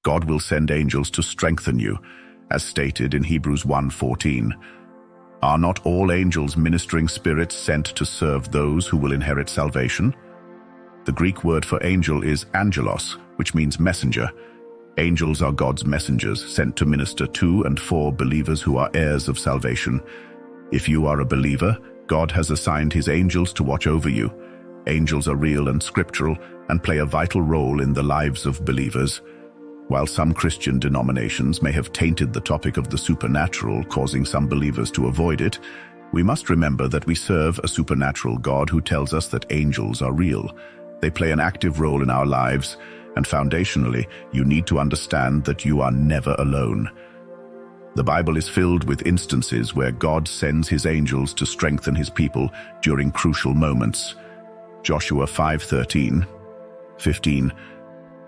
God will send angels to strengthen you, as stated in Hebrews 1:14. Are not all angels ministering spirits sent to serve those who will inherit salvation? The Greek word for angel is angelos, which means messenger. Angels are God's messengers sent to minister to and for believers who are heirs of salvation. If you are a believer, God has assigned his angels to watch over you. Angels are real and scriptural and play a vital role in the lives of believers. While some Christian denominations may have tainted the topic of the supernatural, causing some believers to avoid it, we must remember that we serve a supernatural God who tells us that angels are real. They play an active role in our lives, and foundationally, you need to understand that you are never alone. The Bible is filled with instances where God sends his angels to strengthen his people during crucial moments. Joshua 5:13, 15.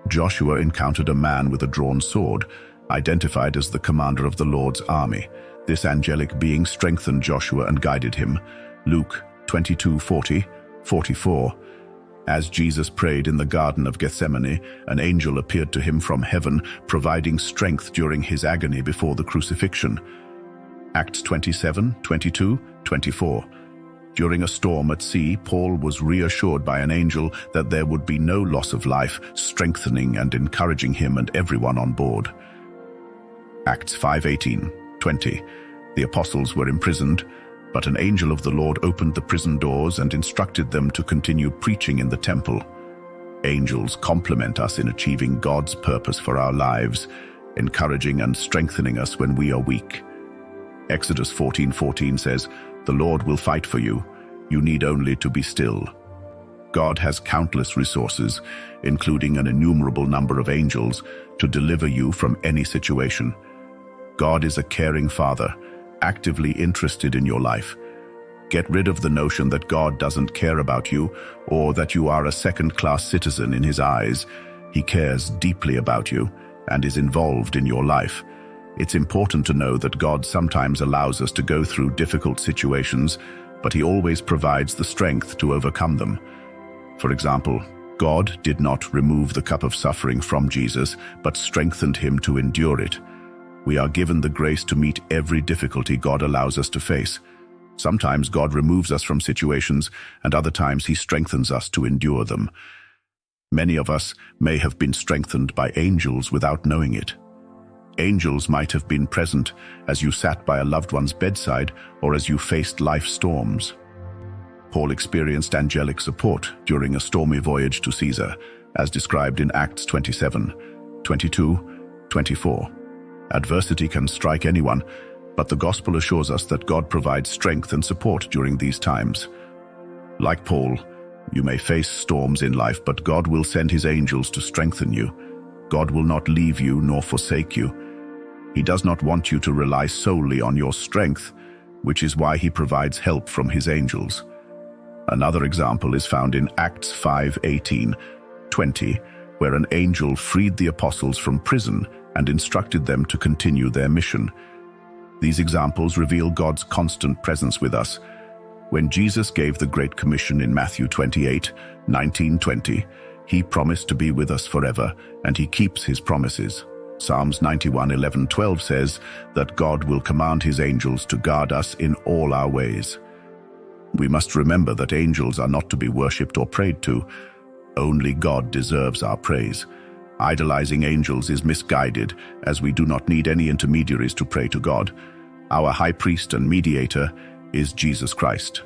Joshua encountered a man with a drawn sword, identified as the commander of the Lord's army. This angelic being strengthened Joshua and guided him. Luke 22:40, 44. As Jesus prayed in the Garden of Gethsemane, an angel appeared to him from heaven, providing strength during his agony before the crucifixion. Acts 27:22, 24. During a storm at sea, Paul was reassured by an angel that there would be no loss of life, strengthening and encouraging him and everyone on board. Acts 5:18, 20. The apostles were imprisoned, but an angel of the Lord opened the prison doors and instructed them to continue preaching in the temple. Angels complement us in achieving God's purpose for our lives, encouraging and strengthening us when we are weak. Exodus 14:14 says, "The Lord will fight for you. You need only to be still." God has countless resources, including an innumerable number of angels, to deliver you from any situation. God is a caring Father, actively interested in your life. Get rid of the notion that God doesn't care about you or that you are a second-class citizen in his eyes. He cares deeply about you and is involved in your life. It's important to know that God sometimes allows us to go through difficult situations, but he always provides the strength to overcome them. For example, God did not remove the cup of suffering from Jesus, but strengthened him to endure it. We are given the grace to meet every difficulty God allows us to face. Sometimes God removes us from situations, and other times he strengthens us to endure them. Many of us may have been strengthened by angels without knowing it. Angels might have been present as you sat by a loved one's bedside or as you faced life storms. Paul experienced angelic support during a stormy voyage to Caesar, as described in Acts 27:22, 24. Adversity can strike anyone, but the gospel assures us that God provides strength and support during these times. Like Paul, you may face storms in life, but God will send his angels to strengthen you. God will not leave you nor forsake you. He does not want you to rely solely on your strength, which is why he provides help from his angels. Another example is found in Acts 5:18, 20, where an angel freed the apostles from prison and instructed them to continue their mission. These examples reveal God's constant presence with us. When Jesus gave the Great Commission in Matthew 28:19-20, he promised to be with us forever, and he keeps his promises. Psalms 91:11-12 says that God will command his angels to guard us in all our ways. We must remember that angels are not to be worshipped or prayed to. Only God deserves our praise. Idolizing angels is misguided, as we do not need any intermediaries to pray to God. Our high priest and mediator is Jesus Christ.